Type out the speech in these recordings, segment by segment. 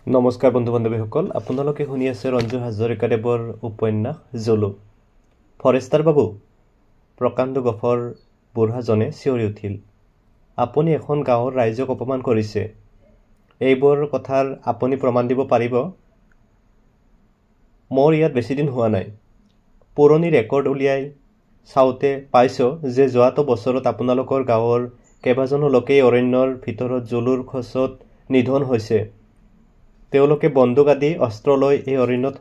নমস্কাৰ বন্ধু বান্ধৱীসকল, আপোনালোকে শুনি আছে ৰঞ্জু হাজৰিকাদেৱৰ উপন্যাস জুলু। ফৰেষ্টাৰ বাবু, প্ৰকাণ্ড গফৰ বুঢ়াজনে চিঞৰি উঠিল। আপুনি এখন গাঁৱৰ ৰাইজক অপমান কৰিছে। এইবোৰ কথাৰ আপুনি প্ৰমাণ দিব পাৰিব? মোৰ ইয়াত বেছিদিন হোৱা নাই। পুৰণি ৰেকৰ্ড উলিয়াই চাওঁতে পাইছোঁ যে যোৱাটো বছৰত আপোনালোকৰ গাঁৱৰ কেইবাজনো লোকেই অৰণ্যৰ ভিতৰত জুলুৰ খোজত নিধন হৈছে। তেওঁলোকে বন্দুক আদি অস্ত্ৰ লৈ এই অৰণ্যত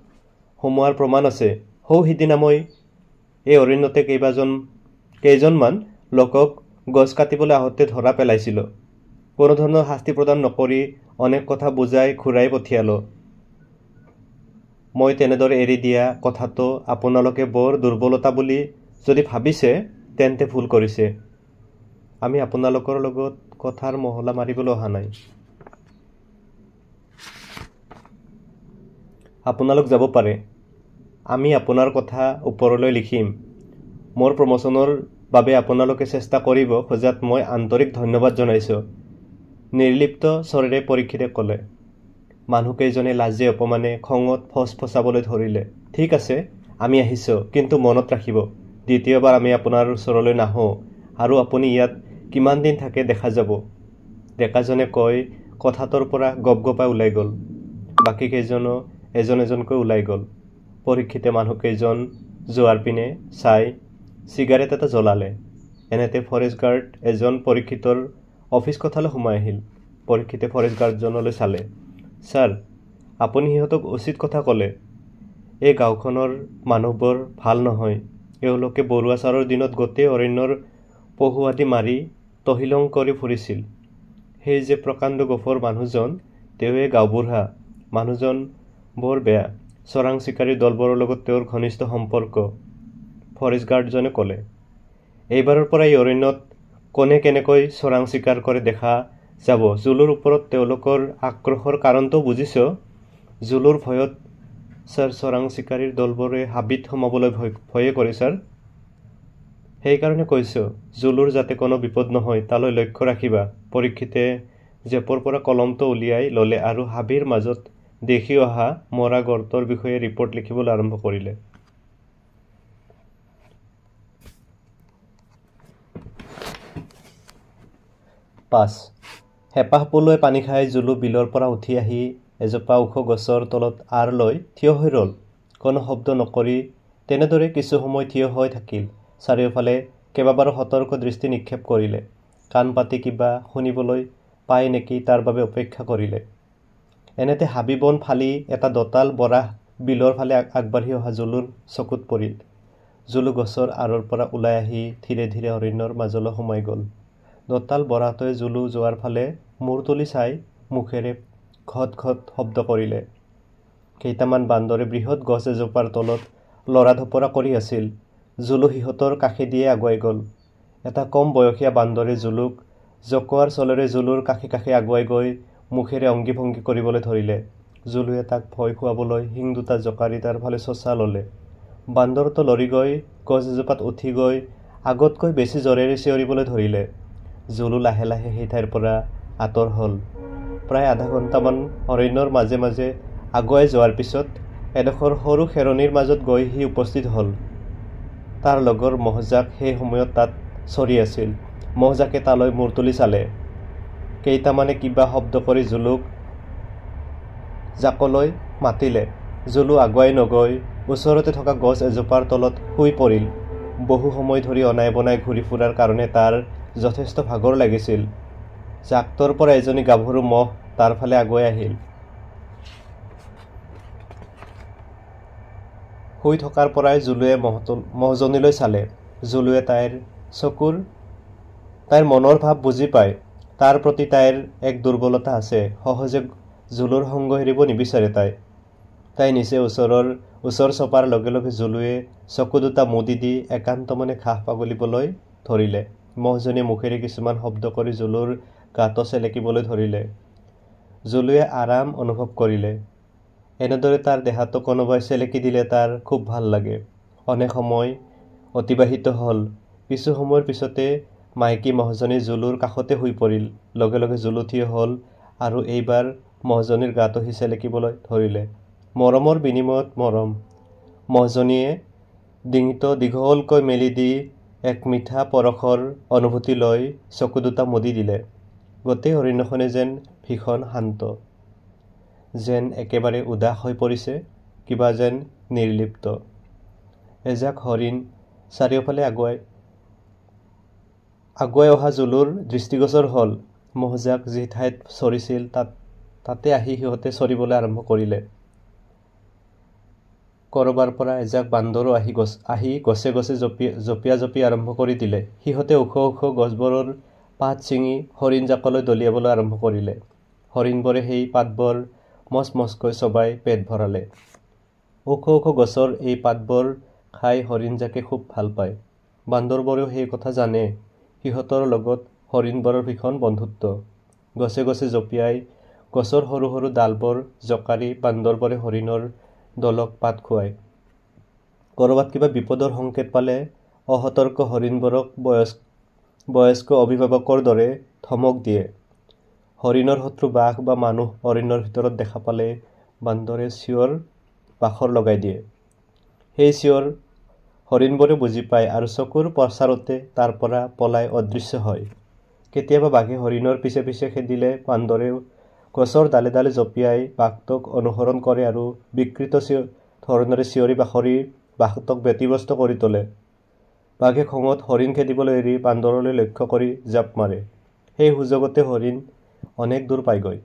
সোমোৱাৰ প্ৰমাণ আছে। সিদিনা মই এই অৰণ্যতে কেইজনমান লোকক গছ কাটিবলৈ আহোঁতে ধৰা পেলাইছিলোঁ। কোনো ধৰণৰ শাস্তি প্ৰদান নকৰি অনেক কথা বুজাই ঘূৰাই পঠিয়ালোঁ। মই তেনেদৰে এৰি দিয়া কথাটো আপোনালোকে বৰ দুৰ্বলতা বুলি যদি ভাবিছে তেন্তে ভুল কৰিছে। আমি আপোনালোকৰ লগত কথাৰ মহলা মাৰিবলৈ অহা নাই। আপোনালোক যাব পাৰে। আমি আপোনাৰ কথা ওপৰলৈ লিখিম। মোৰ প্ৰমোচনৰ বাবে আপোনালোকে চেষ্টা কৰিব খোজাত মই আন্তৰিক ধন্যবাদ জনাইছোঁ, নিৰ্লিপ্ত স্বৰেৰে পৰীক্ষিতে ক'লে। মানুহকেইজনে লাজে অপমানে খঙত ফচফচাবলৈ ধৰিলে। ঠিক আছে, আমি আহিছোঁ, কিন্তু মনত ৰাখিব, দ্বিতীয়বাৰ আমি আপোনাৰ ওচৰলৈ নাহোঁ আৰু আপুনি ইয়াত কিমান দিন থাকে দেখা যাব। ডেকাজনে কৈ কথাটোৰ পৰা গপগপাই ওলাই গ'ল। বাকীকেইজনো এজন এজনকৈ ওলাই গ'ল। পৰীক্ষিতে মানুহকেইজন যোৱাৰ পিনে চাই চিগাৰেট এটা জ্বলালে। এনেতে ফৰেষ্ট গাৰ্ড এজন পৰীক্ষিতৰ অফিচ কথালৈ সোমাই আহিল। পৰীক্ষিতে ফৰেষ্ট গাৰ্ডজনলৈ চালে। ছাৰ, আপুনি সিহঁতক উচিত কথা ক'লে। এই গাঁওখনৰ মানুহবোৰ ভাল নহয়। এওঁলোকে বৰুৱা ছাৰৰ দিনত গোটেই অৰণ্যৰ পহু আদি মাৰি তহিলং কৰি ফুৰিছিল। সেই যে প্ৰকাণ্ড গফৰ মানুহজন, তেওঁৱে গাঁওবুঢ়া। মানুহজন বৰ বেয়া। চোৰাং চিকাৰীৰ দলবোৰৰ লগত তেওঁৰ ঘনিষ্ঠ সম্পৰ্ক, ফৰেষ্ট গাৰ্ডজনে ক'লে। এইবাৰৰ পৰা এই অৰণ্যত কোনে কেনেকৈ চোৰাং চিকাৰ কৰে দেখা যাব। জুলুৰ ওপৰত তেওঁলোকৰ আক্ৰোশৰ কাৰণটো বুজিছোঁ। জুলুৰ ভয়ত ছাৰ চোৰাং চিকাৰীৰ দলবোৰে হাবিত সোমাবলৈ ভয়ে কৰে ছাৰ। সেইকাৰণে কৈছোঁ, জুলুৰ যাতে কোনো বিপদ নহয় তালৈ লক্ষ্য ৰাখিবা। পৰীক্ষিতে জেপৰ পৰা কলমটো উলিয়াই ল'লে আৰু হাবিৰ মাজত দেখি অহা মৰা গৰ্তৰ বিষয়ে ৰিপৰ্ট লিখিবলৈ আৰম্ভ কৰিলে। 5 হেঁপাহ পলুৱাই পানী খাই জুলু বিলৰ পৰা উঠি আহি এজোপা ওখ গছৰ তলত আঁৰ লৈ থিয় হৈ ৰ'ল। কোনো শব্দ নকৰি তেনেদৰে কিছু সময় থিয় হৈ থাকিল। চাৰিওফালে কেইবাবাৰো সতৰ্ক দৃষ্টি নিক্ষেপ কৰিলে। কাণ পাতি কিবা শুনিবলৈ পায় নেকি তাৰ বাবে অপেক্ষা কৰিলে। এনেতে হাবি বন ফালি এটা দঁতাল বৰাহ বিলৰ ফালে আগবাঢ়ি অহা জুলুৰ চকুত পৰিল। জুলু গছৰ আঁৰৰ পৰা ওলাই আহি ধীৰে ধীৰে অৰণ্যৰ মাজলৈ সোমাই গ'ল। দঁতাল বৰাহটোৱে জুলু যোৱাৰ ফালে মূৰ তুলি চাই মুখেৰে ঘট ঘট শব্দ কৰিলে। কেইটামান বান্দৰে বৃহৎ গছ এজোপাৰ তলত লৰা ধপৰা কৰি আছিল। জুলু সিহঁতৰ কাষেদিয়ে আগুৱাই গ'ল। এটা কম বয়সীয়া বান্দৰে জুলুক জকোৱাৰ চলেৰে জুলুৰ কাষে কাষে আগুৱাই গৈ মুখেৰে অংগী ভংগী কৰিবলৈ ধৰিলে। জুলুৱে তাক ভয় খুৱাবলৈ শিং দুটা জোকাৰি তাৰ ফালে চোঁচা ল'লে। বান্দৰটো লৰি গৈ গছ এজোপাত উঠি গৈ আগতকৈ বেছি জোৰেৰে চিঞৰিবলৈ ধৰিলে। জুলু লাহে লাহে সেই ঠাইৰ পৰা আঁতৰ হ'ল। প্ৰায় আধা ঘণ্টামান অৰণ্যৰ মাজে মাজে আগুৱাই যোৱাৰ পিছত এডোখৰ সৰু খেৰণিৰ মাজত গৈ সি উপস্থিত হ'ল। তাৰ লগৰ মহজাক সেই সময়ত তাত চৰি আছিল। মহজাকে তালৈ মূৰ তুলি চালে। কেইটামানে কিবা শব্দ কৰি জুলুক জাকলৈ মাতিলে। জুলু আগুৱাই নগৈ ওচৰতে থকা গছ এজোপাৰ তলত শুই পৰিল। বহু সময় ধৰি অনাই বনাই ঘূৰি ফুৰাৰ কাৰণে তাৰ যথেষ্ট ভাগৰ লাগিছিল। জাকটোৰ পৰা এজনী গাভৰু মহ তাৰ ফালে আগুৱাই আহিল। শুই থকাৰ পৰাই জুলুৱে মহজনীলৈ চালে। জুলুৱে তাইৰ মনৰ ভাৱ বুজি পায়। তাৰ প্ৰতি তাইৰ এক দুৰ্বলতা আছে। সহজে জুলুৰ সংগ এৰিব নিবিচাৰে তাই নিচে ওচৰ চপাৰ লগে লগে জুলুৱে চকু দুটা মুদি দি একান্ত মনে ঘাঁহ পাগলিবলৈ ধৰিলে। মহজনীয়ে মুখেৰে কিছুমান শব্দ কৰি জুলুৰ গাটো চেলেকিবলৈ ধৰিলে। জুলুৱে আৰাম অনুভৱ কৰিলে। এনেদৰে তাৰ দেহাটো কোনোবাই চেলেকি দিলে তাৰ খুব ভাল লাগে। অনেক সময় অতিবাহিত হ'ল। কিছু সময়ৰ পিছতে মাইকী মহজনী জুলুৰ কাষতে শুই পৰিল। লগে লগে জুলু থিয় হ'ল আৰু এইবাৰ মহজনীৰ গাটো সি চেলেকিবলৈ ধৰিলে। মৰমৰ বিনিময়ত মৰম। মহজনীয়ে ডিঙিটো দীঘলকৈ মেলি দি এক মিঠা পৰশৰ অনুভূতি লৈ চকু দুটা মুদি দিলে। গোটেই অৰণ্যখনে যেন ভীষণ শান্ত, যেন একেবাৰে উদাস হৈ পৰিছে, কিবা যেন নিৰ্লিপ্ত। এজাক হৰিণ চাৰিওফালে আগুৱাই অহা জুলুৰ দৃষ্টিগোচৰ হ'ল। মহজাক যি ঠাইত চৰিছিল তাতে আহি সিহঁতে চৰিবলৈ আৰম্ভ কৰিলে। ক'ৰবাৰ পৰা এজাক বান্দৰো আহি গছে গছে জঁপিয়া আৰম্ভ কৰি দিলে। সিহঁতে ওখ ওখ গছবোৰৰ পাত ছিঙি হৰিণজাকলৈ দলিয়াবলৈ আৰম্ভ কৰিলে। হৰিণবোৰে সেই পাতবোৰ মচমচকৈ চবাই পেট ভৰালে। ওখ ওখ গছৰ এই পাতবোৰ খাই হৰিণজাকে খুব ভাল পায়। বান্দৰবোৰেও সেই কথা জানে। সিহঁতৰ লগত হৰিণবোৰৰ ভীষণ বন্ধুত্ব। গছে গছে জঁপিয়াই গছৰ সৰু সৰু ডালবোৰ জোকাৰি বান্দৰবোৰে হৰিণৰ দলক পাত খুৱায়। ক'ৰবাত কিবা বিপদৰ সংকেত পালে অসতৰ্ক হৰিণবোৰক বয়স্ক অভিভাৱকৰ দৰে ধমক দিয়ে। হৰিণৰ শত্ৰু বাঘ বা মানুহ অৰণ্যৰ ভিতৰত দেখা পালে বান্দৰে চিঞৰ বাখৰ লগাই দিয়ে। সেই চিঞৰ হৰিণবোৰে বুজি পায় আৰু চকুৰ পচাৰতে তাৰ পৰা পলাই অদৃশ্য হয়। কেতিয়াবা বাঘে হৰিণৰ পিছে পিছে খেদিলে বান্দৰেও গছৰ ডালে ডালে জঁপিয়াই বাঘটোক অনুসৰণ কৰে আৰু বিকৃত ধৰণেৰে চিঞৰি বাখৰি বাঘটোক ব্যতিব্যস্ত কৰি তোলে। বাঘে খঙত হৰিণ খেদিবলৈ এৰি বান্দৰলৈ লক্ষ্য কৰি জাপ মাৰে। সেই সুযোগতে হৰিণ অনেক দূৰ পায়গৈ।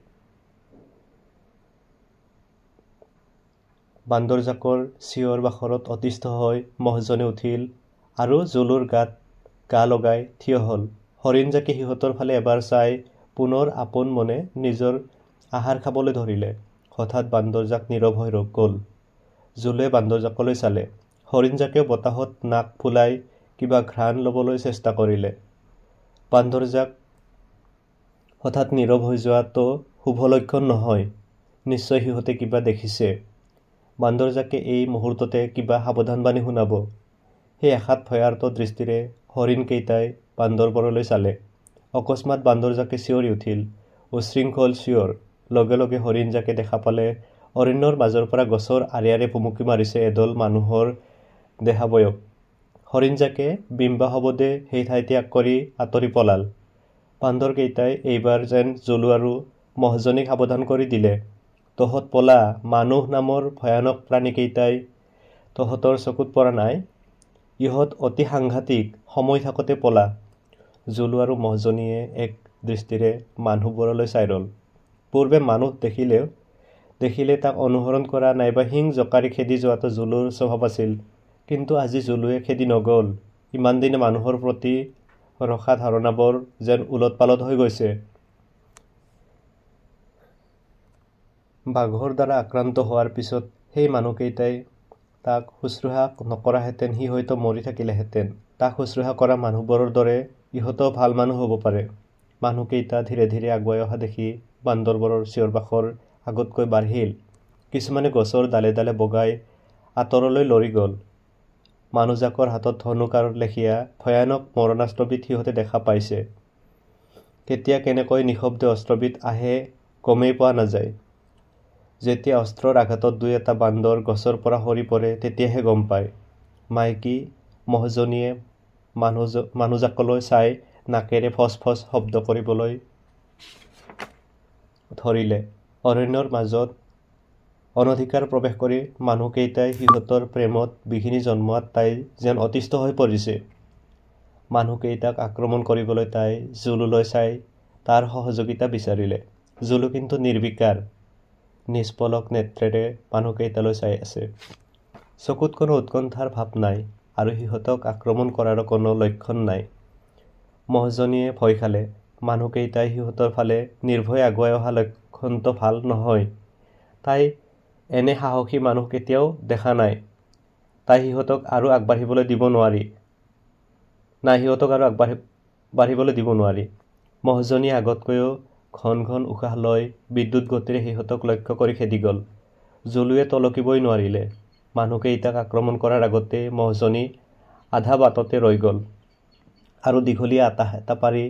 বান্দৰজাকৰ চিঞৰ বাখৰত অতিষ্ঠ হৈ মহজনে উঠিল আৰু জুলুৰ গাত গা লগাই থিয় হ'ল। হৰিণজাকে সিহঁতৰ ফালে এবাৰ চাই পুনৰ আপোন মনে নিজৰ আহাৰ খাবলৈ ধৰিলে। হঠাৎ বান্দৰজাক নীৰৱ হৈ গ'ল। জুলুৱে বান্দৰজাকলৈ চালে। হৰিণজাকেও বতাহত নাক ফুলাই কিবা ঘ্ৰাণ ল'বলৈ চেষ্টা কৰিলে। বান্দৰজাক হঠাৎ নীৰৱ হৈ যোৱাটো শুভ লক্ষণ নহয়। নিশ্চয় সিহঁতে কিবা দেখিছে। বান্দৰজাকে এই মুহূৰ্ততে কিবা সাৱধানবাণী শুনাব। সেই আশাত ভয়াৰ্ত দৃষ্টিৰে হৰিণকেইটাই বান্দৰবোৰলৈ চালে। অকস্মাৎ বান্দৰজাকে চিঞৰি উঠিল। উচ্ছৃংখল চিঞৰ। লগে লগে হৰিণজাকে দেখা পালে অৰণ্যৰ মাজৰ পৰা গছৰ আঁৰে ভুমুকি মাৰিছে এদল মানুহৰ দেহাবয়ব। হৰিণজাকে বিম্বাহবদে সেই ঠাই ত্যাগ কৰি আঁতৰি পলাল। বান্দৰকেইটাই এইবাৰ যেন জুলু আৰু মহজনীক সাৱধান কৰি দিলে। তহঁত পলা, মানুহ নামৰ ভয়ানক প্ৰাণীকেইটাই তহঁতৰ চকুত পৰা নাই? ইহঁত অতি সাংঘাতিক, সময় থাকোঁতে পলা। জুলু আৰু মহজনীয়ে এক দৃষ্টিৰে মানুহবোৰলৈ চাই ৰ'ল। পূৰ্বে মানুহ দেখিলে তাক অনুসৰণ কৰা নাইবা শিং জোকাৰি খেদি যোৱাটো জুলুৰ স্বভাৱ আছিল। কিন্তু আজি জুলুৱে খেদি নগ'ল। ইমান দিনে মানুহৰ প্ৰতি ৰখা ধাৰণাবোৰ যেন ওলট পালট হৈ গৈছে। বাঘৰ দ্বাৰা আক্ৰান্ত হোৱাৰ পিছত সেই মানুহকেইটাই তাক শুশ্ৰূষা নকৰাহেঁতেন সি হয়তো মৰি থাকিলেহেঁতেন। তাক শুশ্ৰূষা কৰা মানুহবোৰৰ দৰে ইহঁতেও ভাল মানুহ হ'ব পাৰে। মানুহকেইটা ধীৰে ধীৰে আগুৱাই অহা দেখি বান্দৰবোৰৰ চিঞৰ বাখৰ আগতকৈ বাঢ়িল। কিছুমানে গছৰ ডালে ডালে বগাই আঁতৰলৈ লৰি গ'ল। মানুহজাকৰ হাতত ধনুক আৰু লেখীয়া ভয়ানক মৰণাস্ত্ৰবিধ সিহঁতে দেখা পাইছে। কেতিয়া কেনেকৈ নিঃশব্দে অস্ত্ৰবিধ আহে গমেই পোৱা নাযায়। যেতিয়া অস্ত্ৰৰ আঘাতত দুই এটা বান্দৰ গছৰ পৰা সৰি পৰে তেতিয়াহে গম পায়। মাইকী মহজনীয়ে মানুহজাকলৈ চাই নাকেৰে ফচ ফচ শব্দ কৰিবলৈ ধৰিলে। অৰণ্যৰ মাজত অনধিকাৰ প্ৰৱেশ কৰি মানুহকেইটাই সিহঁতৰ প্ৰেমত বিঘিনি জন্মোৱাত তাই যেন অতিষ্ঠ হৈ পৰিছে। মানুহকেইটাক আক্ৰমণ কৰিবলৈ তাই জুলুলৈ চাই তাৰ সহযোগিতা বিচাৰিলে। জুলু কিন্তু নিৰ্বিকাৰ, নিষ্পলক নেত্ৰেৰে মানুহকেইটালৈ চাই আছে। চকুত কোনো উৎকণ্ঠাৰ ভাৱ নাই আৰু সিহঁতক আক্ৰমণ কৰাৰো কোনো লক্ষণ নাই। মহজনীয়ে ভয় খালে। মানুহকেইটাই সিহঁতৰ ফালে নিৰ্ভয়ে আগুৱাই অহা লক্ষণটো ভাল নহয়। তাই এনে সাহসী মানুহ কেতিয়াও দেখা নাই। তাই সিহঁতক আৰু আগবাঢ়িবলৈ দিব নোৱাৰি। মহজনীয়ে আগতকৈও ঘন ঘন উশাহ লৈ বিদ্যুৎ গতিৰে সিহঁতক লক্ষ্য কৰি খেদি গ'ল। জুলুৱে টলকিবই নোৱাৰিলে। মানুহকেইটাক আক্ৰমণ কৰাৰ আগতে মহজনী আধা বাটতে ৰৈ গ'ল আৰু দীঘলীয়া আতাহ এটা পাৰি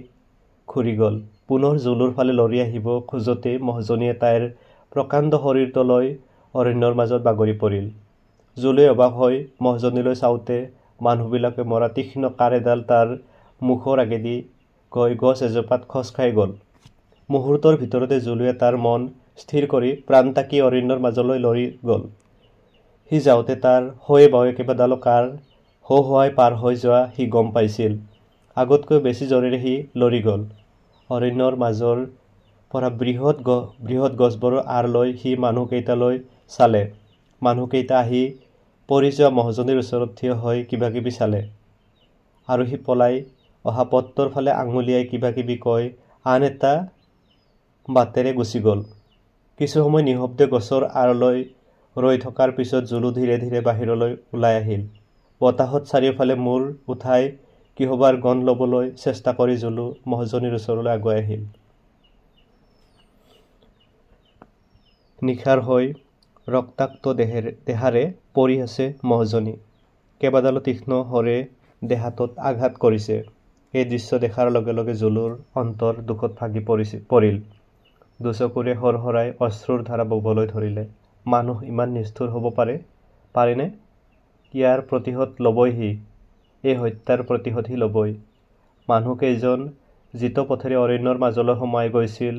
ঘূৰি গ'ল। পুনৰ জুলুৰ ফালে লৰি আহিব খোজোতেই মহজনীয়ে তাইৰ প্ৰকাণ্ড শৰীৰটো লৈ অৰণ্যৰ মাজত বাগৰি পৰিল। জুলুৱে অবাক হৈ মহজনীলৈ চাওঁতে মানুহবিলাকে মৰা তীক্ষ্ণ কাঁড় এডাল তাৰ মুখৰ আগেদি গৈ গছ এজোপাত খচ খাই গ'ল। মুহূৰ্তৰ ভিতৰতে জুলুৱে তাৰ মন স্থিৰ কৰি প্ৰাণতাকি অৰণ্যৰ মাজলৈ লৰি গ'ল। সি যাওঁতে তাৰ হৈ বাৱে কেইবাডালো কাঁড় হোৱাই পাৰ হৈ যোৱা সি গম পাইছিল। আগতকৈ বেছি জোৰেৰে সি লৰি গ'ল। অৰণ্যৰ মাজৰ পৰা বৃহৎ গছবোৰৰ আঁৰ লৈ সি মানুহকেইটালৈ চালে। মানুহকেইটা আহি পৰি যোৱা মহজনীৰ ওচৰত থিয় হৈ কিবা কিবি চালে আৰু সি পলাই অহা পথটোৰ ফালে আঙুলিয়াই কিবা কিবি কৈ আন এটা বাটেৰে গুচি গ'ল। কিছু সময় নিঃশব্দে গছৰ আঁৰলৈ ৰৈ থকাৰ পিছত জুলু ধীৰে ধীৰে বাহিৰলৈ ওলাই আহিল। বতাহত চাৰিওফালে মূৰ উঠাই কিহবাৰ গন্ধ ল'বলৈ চেষ্টা কৰি জুলু মহজনীৰ ওচৰলৈ আগুৱাই আহিল। নিশাৰ হৈ ৰক্তাক্ত দেহাৰে পৰি আছে মহজনী। কেইবাডালো তীক্ষ্ণ শৰে দেহাটোত আঘাত কৰিছে। এই দৃশ্য দেখাৰ লগে লগে জুলুৰ অন্তৰ দুখত ভাগি পৰিল। দুচকুৰে সৰসৰাই অশ্ৰুৰ ধাৰা ববলৈ ধৰিলে। মানুহ ইমান নিষ্ঠুৰ হ'ব পাৰেনে? ইয়াৰ প্ৰতিশোধ ল'বই সি। এই হত্যাৰ প্ৰতিশোধ সি ল'বই। মানুহকেইজন যিটো পথেৰে অৰণ্যৰ মাজলৈ সোমাই গৈছিল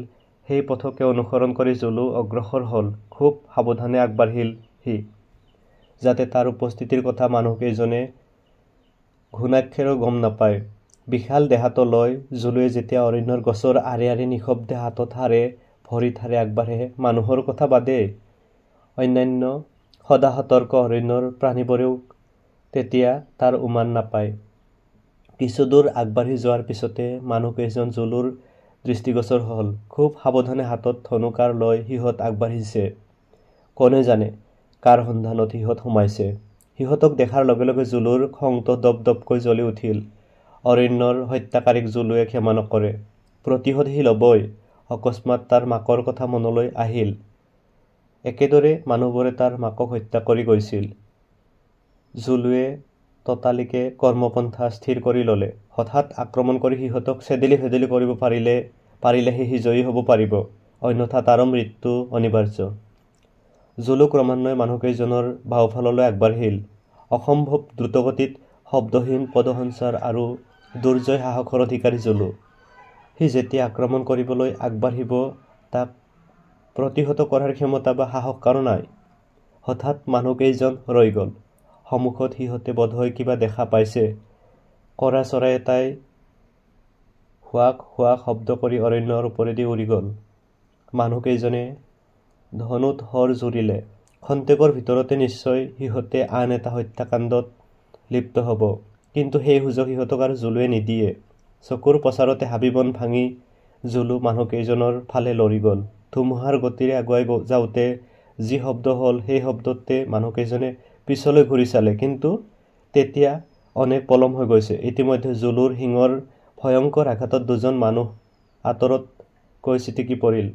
সেই পথকে অনুসৰণ কৰি জুলু অগ্ৰসৰ হ'ল। খুব সাৱধানে আগবাঢ়িল সি, যাতে তাৰ উপস্থিতিৰ কথা মানুহকেইজনে ঘুণাক্ষৰেও গম নাপায়। বিশাল দেহাটো লৈ জুলুৱে যেতিয়া অৰণ্যৰ গছৰ আঁৰে আঁৰে নিঃশব্দে হাতত হাৰে ভৰিত হাৰে আগবাঢ়ে, মানুহৰ কথা বাদেই অন্যান্য সদা সতৰ্ক অৰণ্যৰ প্ৰাণীবোৰেও তেতিয়া তাৰ উমান নাপায়। কিছুদূৰ আগবাঢ়ি যোৱাৰ পিছতে মানুহকেইজন জুলুৰ দৃষ্টিগোচৰ হ'ল। খুব সাৱধানে হাতত ধনু-কাঁড় লৈ সিহঁত আগবাঢ়িছে। কোনে জানে কাৰ সন্ধানত সিহঁত সোমাইছে। সিহঁতক দেখাৰ লগে লগে জুলুৰ খংটো দপ দপকৈ জ্বলি উঠিল। অৰণ্যৰ হত্যাকাৰীক জুলুৱে ক্ষমা নকৰে। প্ৰতিশোধ সি ল'বই। অকস্মাত তাৰ মাকৰ কথা মনলৈ আহিল। একেদৰে মানুহবোৰে তাৰ মাকক হত্যা কৰি গৈছিল। জুলুৱে ততালিকে কৰ্মপন্থা স্থিৰ কৰি ল'লে। হঠাৎ আক্ৰমণ কৰি সিহঁতক চেদেলি ভেদেলি কৰিব পাৰিলেহে সি জয়ী হ'ব পাৰিব, অন্যথা তাৰো মৃত্যু অনিবাৰ্য। জুলু ক্ৰমান্বয়ে মানুহকেইজনৰ বাওঁফাললৈ আগবাঢ়িল। অসম্ভৱ দ্ৰুতগতিত শব্দহীন পদসঞ্চাৰ আৰু দুৰ্জয় সাহসৰ অধিকাৰী জুলু। সি যেতিয়া আক্ৰমণ কৰিবলৈ আগবাঢ়িব তাক প্ৰতিহত কৰাৰ ক্ষমতা বা সাহস কাৰো নাই। হঠাৎ মানুহকেইজন ৰৈ গ'ল। সন্মুখত সিহঁতে বোধহয় কিবা দেখা পাইছে। কৰা চৰাই এটাই হুৱাক হুৱাক শব্দ কৰি অৰণ্যৰ ওপৰেদি উৰি গ'ল। মানুহকেইজনে ধনুত শৰ জুৰিলে। ক্ষন্তেকৰ ভিতৰতে নিশ্চয় সিহঁতে আন এটা হত্যাকাণ্ডত লিপ্ত হ'ব। কিন্তু সেই সুযোগ সিহঁতক আৰু জুলুৱে নিদিয়ে। চকুৰ পচাৰতে হাবি-বন ভাঙি জুলু মানুহকেইজনৰ ফালে লৰি গ'ল। ধুমুহাৰ গতিৰে আগুৱাই যাওঁতে যি শব্দ হ'ল সেই শব্দতে মানুহকেইজনে পিছলৈ ঘূৰি চালে, কিন্তু তেতিয়া অনেক পলম হৈ গৈছে। ইতিমধ্যে জুলুৰ শিঙৰ ভয়ংকৰ আঘাতত দুজন মানুহ আঁতৰত কৈ ছিটিকি পৰিল।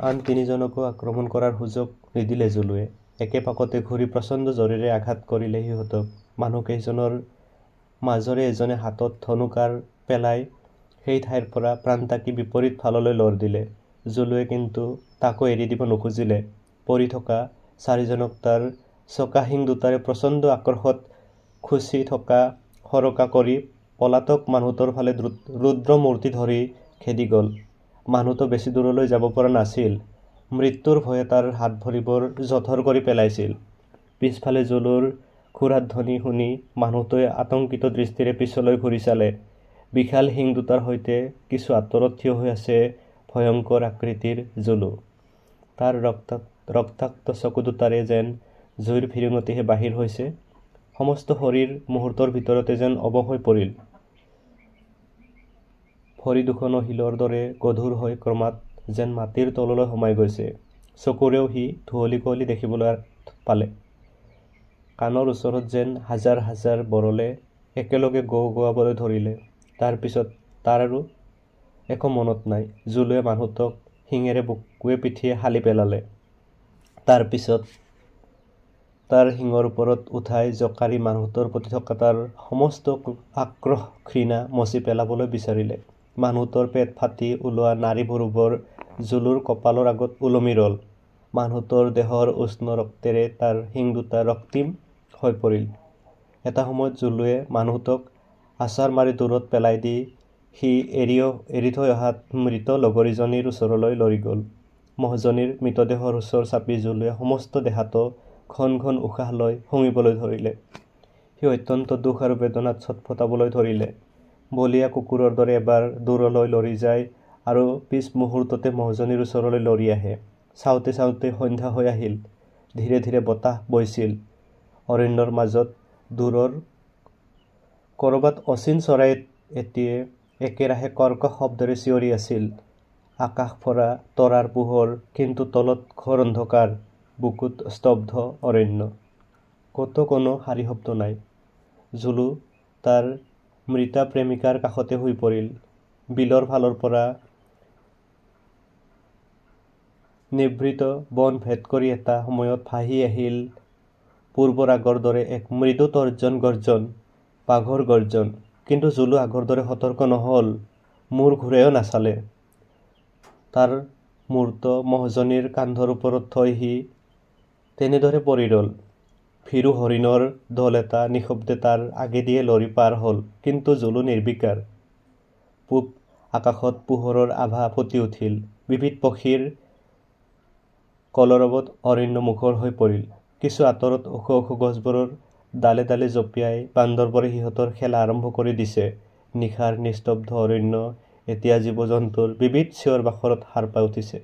আন তিনিজনকো আক্ৰমণ কৰাৰ সুযোগ নিদিলে জুলুৱে। একে পাকতে ঘূৰি প্ৰচণ্ড জোৰেৰে আঘাত কৰিলে সিহঁতক। মানুহকেইজনৰ মাজৰে এজনে হাতত ধনু-কাঁড় পেলাই সেই ঠাইৰ পৰা প্ৰাণতাকি বিপৰীত ফাললৈ লৰ দিলে। জুলুৱে কিন্তু তাকো এৰি দিব নুখুজিলে। পৰি থকা চাৰিজনক তাৰ চোকা শিং দুটাৰে প্ৰচণ্ড আক্ৰোশত খুচি থকা সৰকা কৰি পলাতক মানুহটোৰ ফালে ৰুদ্ৰ মূৰ্তি ধৰি খেদি গ'ল। মানুহটো বেছি দূৰলৈ যাব পৰা নাছিল। মৃত্যুৰ ভয়ে তাৰ হাত ভৰিবোৰ জঠৰ কৰি পেলাইছিল। পিছফালে জুলুৰ খুৰাধ্বনি শুনি মানুহটোৱে আতংকিত দৃষ্টিৰে পিছলৈ ঘূৰি চালে। বিশাল শিং দুটাৰ সৈতে কিছু আঁতৰত থিয় হৈ আছে ভয়ংকৰ আকৃতিৰ জুলু। তাৰ ৰক্তাক্ত চকু দুটাৰে যেন জুইৰ ফিৰিঙতিহে বাহিৰ হৈছে। সমস্ত শৰীৰ মুহূৰ্তৰ ভিতৰতে যেন অৱশ হৈ পৰিল। ভৰি দুখনো শিলৰ দৰে গধুৰ হৈ ক্ৰমাৎ যেন মাটিৰ তললৈ সোমাই গৈছে। চকুৰেও সি ধুঁৱলি কুঁৱলী দেখিবলৈ পালে। কাণৰ ওচৰত যেন হাজাৰ হাজাৰ বৰলে একেলগে গো-গোৱাবলৈ ধৰিলে। তাৰ পিছত তাৰ আৰু একো মনত নাই। জুলুৱে মানুহটোক শিঙেৰে বুকুৱে পিঠিয়ে হালি পেলালে। তাৰ পিছত তাৰ শিঙৰ ওপৰত উঠাই জোকাৰি মানুহটোৰ প্ৰতি থকা তাৰ সমস্ত আক্ৰোশ ঘৃণা মচি পেলাবলৈ বিচাৰিলে। মানুহটোৰ পেট ফাটি ওলোৱা নাড়ীবোৰ জুলুৰ কঁপালৰ আগত ওলমি ৰ'ল। মানুহটোৰ দেহৰ উষ্ণ ৰক্তেৰে তাৰ শিং দুটা ৰক্তিম হৈ পৰিল। এটা সময়ত জুলুৱে মানুহটোক আছাৰ মাৰি দূৰত পেলাই দি সি এৰি থৈ অহাত মৃত লগৰীজনীৰ ওচৰলৈ লৰি গ'ল। মহজনীৰ মৃতদেহৰ ওচৰ চাপি জুলুৱে সমস্ত দেহাটো ঘন ঘন উশাহ লৈ শুঙিবলৈ ধৰিলে। সি অত্যন্ত দুখ আৰু বেদনাত ছটফটাবলৈ ধৰিলে। বলিয়া কুকুৰৰ দৰে এবাৰ দূৰলৈ লৰি যায় আৰু পিছ মুহূৰ্ততে মহজনীৰ ওচৰলৈ লৰি আহে। চাওঁতে চাওঁতে সন্ধ্যা হৈ আহিল। ধীৰে ধীৰে বতাহ বৈছিল। অৰণ্যৰ মাজত দূৰৰ ক'ৰবাত অচিন চৰাই এটিয়ে একেৰাহে কৰ্কশ শব্দৰে চিঞৰি আছিল। আকাশ ভৰা তৰাৰ পোহৰ, কিন্তু তলত ঘোৰ অন্ধকাৰ, বুকুত স্তব্ধ অৰণ্য। ক'তো কোনো শাৰী শব্দ নাই। জুলু তাৰ মৃতা প্ৰেমিকাৰ কাষতে শুই পৰিল। বিলৰ ফালৰ পৰা নিভৃত বন ভেদ কৰি এটা সময়ত ভাহি আহিল পূৰ্বৰ আগৰ দৰে এক মৃদু তৰ্জন গৰ্জন, বাঘৰ গৰ্জন। কিন্তু জুলু আগৰ দৰে সতৰ্ক নহ'ল, মূৰ ঘূৰাইও নাচালে। তাৰ মূৰটো মহজনীৰ কান্ধৰ ওপৰত থৈ সি তেনেদৰে পৰি ৰ'ল। ভীৰু হৰিণৰ দল এটা নিশব্দে তাৰ আগেদিয়ে লৰি পাৰ হ'ল, কিন্তু জুলু নিৰ্বিকাৰ। পূব আকাশত পোহৰৰ আভা ফুটি উঠিল। বিবিধ পক্ষীৰ কলৰৱত অৰণ্য মুখৰ হৈ পৰিল। কিছু আঁতৰত ওখ ওখ গছবোৰৰ ডালে ডালে জঁপিয়াই বান্দৰবোৰে সিহঁতৰ খেলা আৰম্ভ কৰি দিছে। নিশাৰ নিস্তব্ধ অৰণ্য এতিয়া জীৱ জন্তুৰ বিবিধ চিঞৰ বাখৰত সাৰ পাই উঠিছে।